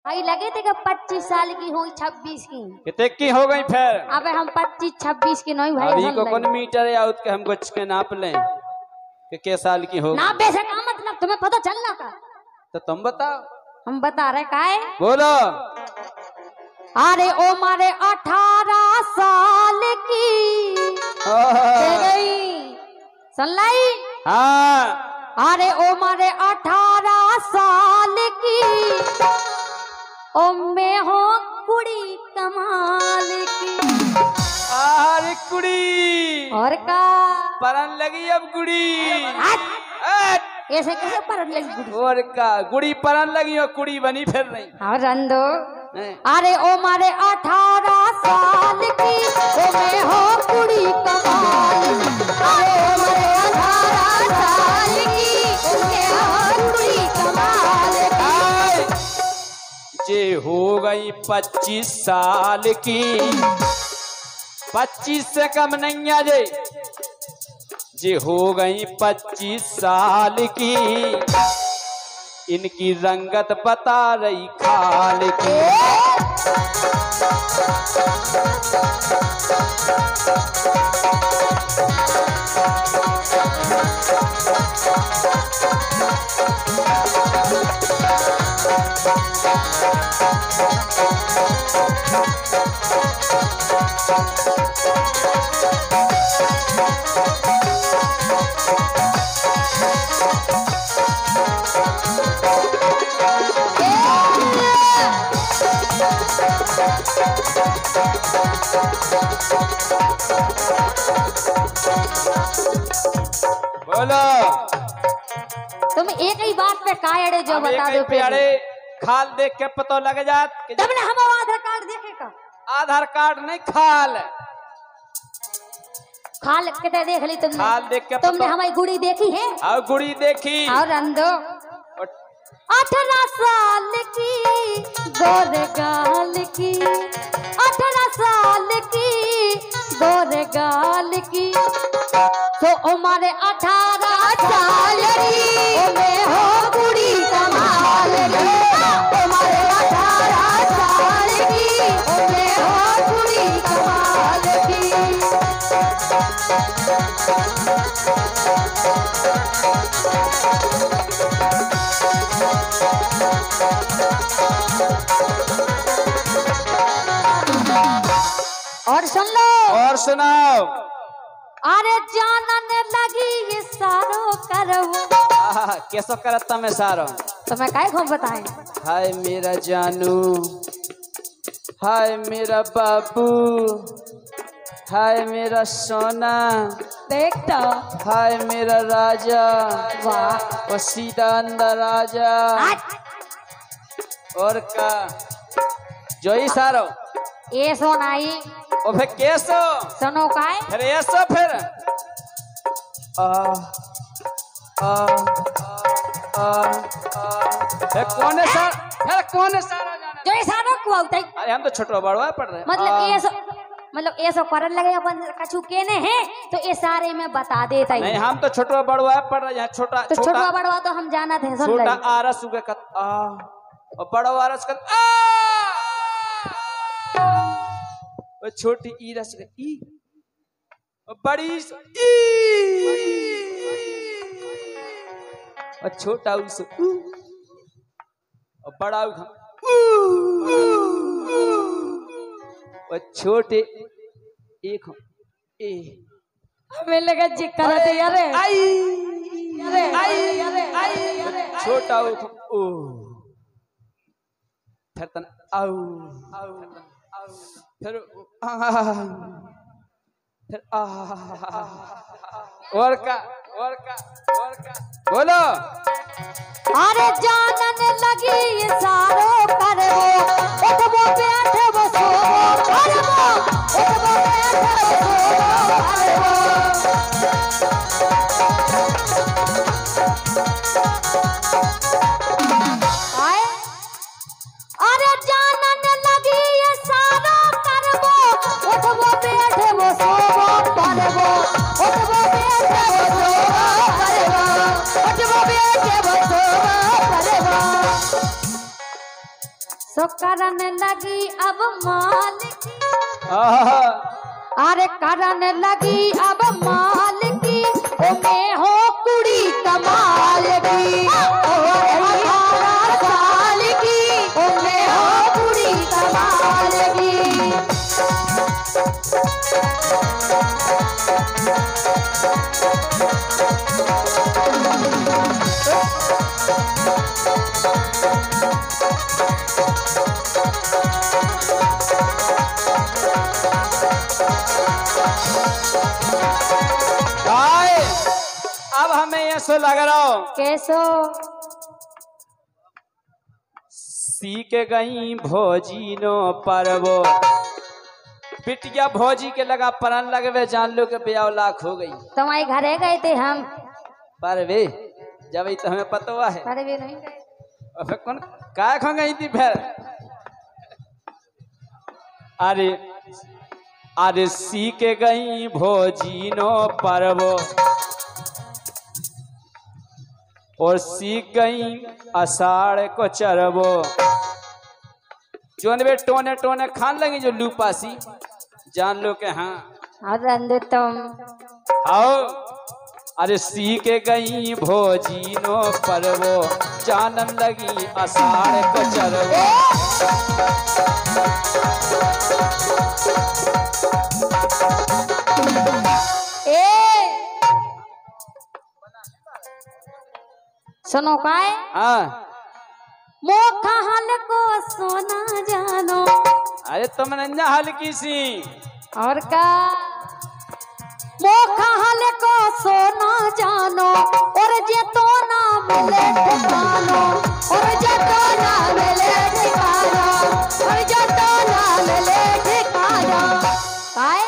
आई लगे थे कि 25 साल की हुई 26 की कितने की हो गई फिर? अबे हम 25-26 की नहीं भाई। अभी को कौन मीटर है आउट के हम कुछ के नाप लें कि के साल की हो ना बेशक का मतलब तुम्हें पता चलना का तो तुम बताओ। हम बता रहे का है। बोलो। अरे ओ मारे 18 साल की सुन लाई। हाँ अरे ओ मारे 18 साल की ओ मैं हो कुड़ी कमाल की। अरे कुड़ी और का परन लगी अब गुड़ी। ऐसे कैसे परन लगी गुड़ी? और का गुड़ी परन लगी और कुड़ी बनी फिर नहीं। हाँ रंदो। अरे ओ मारे 18 साल की ओ मैं हो कुड़ी कमाल। अरे ओ मारे 18 साल की ओ मैं हो कुड़ी कमाल की। जे हो गई 25 साल की 25 से कम नहीं आ जे हो गई 25 साल की इनकी रंगत बता रही खाल की। बोलो। तुम एक ही बात पे कायड़े जो बता दो प्यारे खाल देख के पता लग जात कि तुमने हम आधार कार्ड देखे का? आधार कार्ड नहीं खाल खाल के देख ली तुमने? खाल देख के तुमने हमारी गुड़ी देखी है? और गुड़ी देखी और रंदो 18 साल की गोरे गाल की 18 साल की गोरे गाल की तो उम्र 18 साल की ओ मैं हो कुड़ी कमाल की। उम्र 18 साल की ओ मैं हो कुड़ी कमाल की। और सुन लो और सुनाओ। अरे जानन लगी ये सारो करो कैसो करता मैं सारो तो मैं काय को बताएं। हाय मेरा जानू हाय मेरा बाबू हाय मेरा सोना देखता हाय मेरा राजा वाह वो सीधा अंदर राजा। और का जो ही सारो ये सोनाई और फिर कैसो सुनो काय फिर ऐसा फिर कौन है सर फिर कौन है सारा जाने जो ये सारो को आउताई। अरे हम तो छोटा बड़वा पढ़ रहे मतलब ये सो करन लगे अपन कछु केने हैं तो ये सारे में बता देता ही नहीं। हम तो छोटा बड़वा पढ़ रहे हैं छोटा तो छोटा बड़वा तो हम जाना थे। सुन छोटा आरस उगे कत आ और बड़ा आरस कत आ और छोटी ई रस ई और बड़ी ई और छोटा उस और बड़ा और छोटे एक ए हमें लगा जी करते यार आई छोटा ओ फिर तन आउ फिर फिर और का बोलो। अरे जानन लगी ये सारो करवो उठबो बैठबो सोबो करवो उठबो बैठबो सोबो आए। अरे जानन लगी ये सारो करवो उठबो बैठबो सोबो करवो उठबो बैठबो सोबो करवो उठबो बैठबो सोबो करवो सो करने लगी अब माल की, आहा, अरे करने लगी अब माल की, ओ मैं हो कुड़ी कमाल की, ओ 18 साल की, ओ मैं हो कुड़ी कमाल की। भाई, अब हमें ऐसा लग रहा हो कैसो सीख गई भोजी नो परवो, बिटिया भोजी के लगा परन लगवे, जान लो के ब्याह लाख हो गई। तुम्हारे घरे गए थे हम, पर वे जब ही तो हमें पता हुआ है, अरे वे नहीं गए। अब कौन काय खा गई थी फिर? अरे अरे सीख गई भोजी नो परवो, और सीख गई अषाढ़ को चरबो, जो वे टोने टोने खान लगी जो लूपासी, जान लो के हाँ। और रंदे तुम आओ, अरे सीख गई भोजी नो परवो, जानन लगी अषाढ़ को चरबो। सुनो काय हाँ, मोखा हल को सोना जानो, अरे तुम नंजा हल्की सी और का मोखा हल को सोना जानो, और जे तो ना मिले ठिकानो, और जे तो ना मिले ठिकानो, और जे तो ना मिले ठिकानो। काय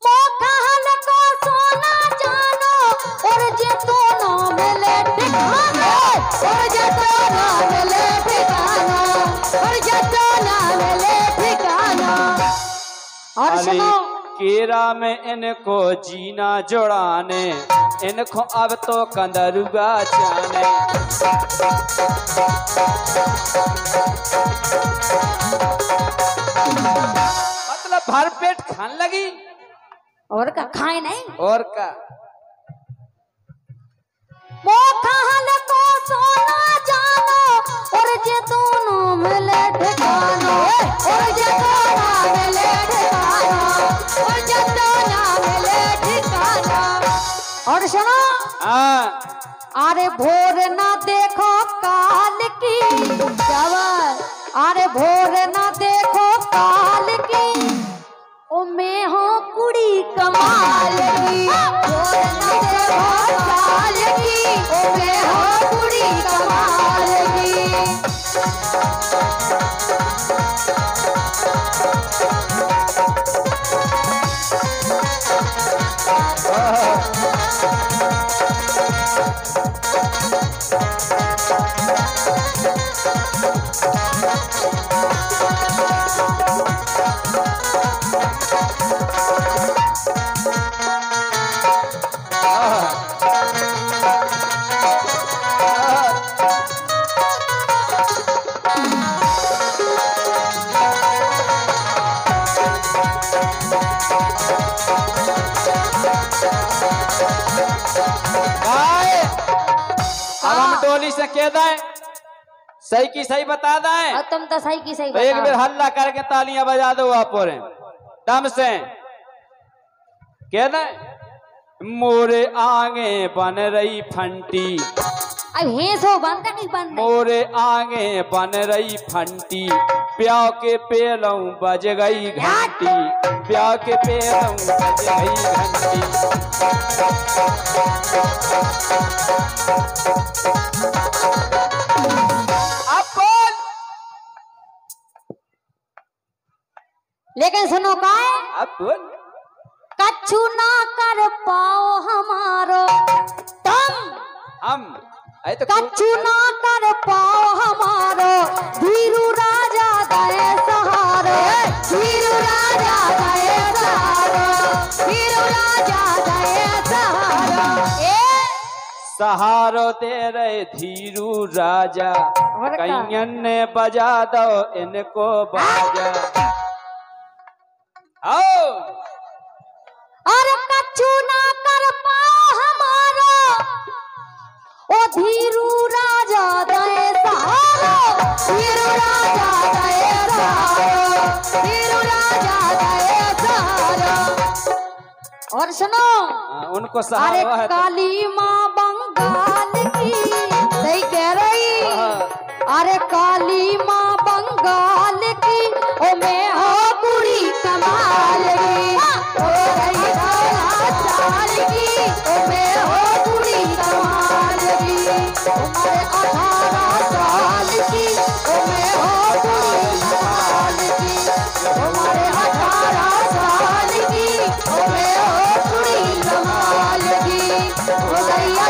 मोखा हल को सोना जानो, और जे तो ना मिले ठिकानो, और जे तो ना मिले ठिकानो, और जे तो ना मिले ठिकानो। और अरे सुनो केरा में इनको जीना जोड़ाने, इनको अब तो कंदरुआ जाने। मतलब भर पेट खान लगी, और का खाए नहीं। और का मोखा हल को सोना जानो, और जे दोनों मिले ठिकानो, और जे दोनों मिले ठिकानो, और जे दोनों मिले ठिकानो। और सुनो हाँ, अरे भोर ना देखो काल की, जवान अरे भोर ना देखो काल की, ओ मैं हो कुड़ी कमाल की, भोर ना देखो काल की, ओ मैं हो कुड़ी कमाल की। अब हम टोली से कह दें, सही की सही बता दें, और तुम तो सही की सही तो एक बताओ। बार हल्ला करके तालियां बजा दो आप और दम से कह दें। मोरे आगे बन रही फंटी, अब हे सो बंद नहीं बंद नहीं। मोरे आगे बन रही फंटी, प्याव के पेलों बज गई घंटी, प्याव के पेलों बज गई घंटी। अब बोल। लेकिन सुनो काय अब बोल। कछु ना कर पाओ हमारो तुम, हम अरे तो कछु ना कर पाओ हमारो, धीरू राजा दए सहारो, धीरू राजा दए सहारो, धीरू राजा दए सहारो। सहारो दे रहे धीरू राजा, और का? कैयन ने बजा दो इनको बाजा। आओ अरे कछु ना कर पाओ हमारा, ओ धीरू राजा दे सहारा, धीरू राजा दे सहारा, धीरू राजा दे सहारा। और सुनो, उनको अरे सहारा है तो- काली माँ बंगाल की, सही कह रही, अरे काली माँ बंगाल की, ओ मैं हो कुड़ी कमाल की, ओ रही साला साल की, ओ मैं हो कुड़ी कमाल की, तुम्हारे 18 साल की, ओ मैं हो कुड़ी कमाल की, तुम्हारे 18 साल की, ओ मैं हो कुड़ी कमाल की, ओ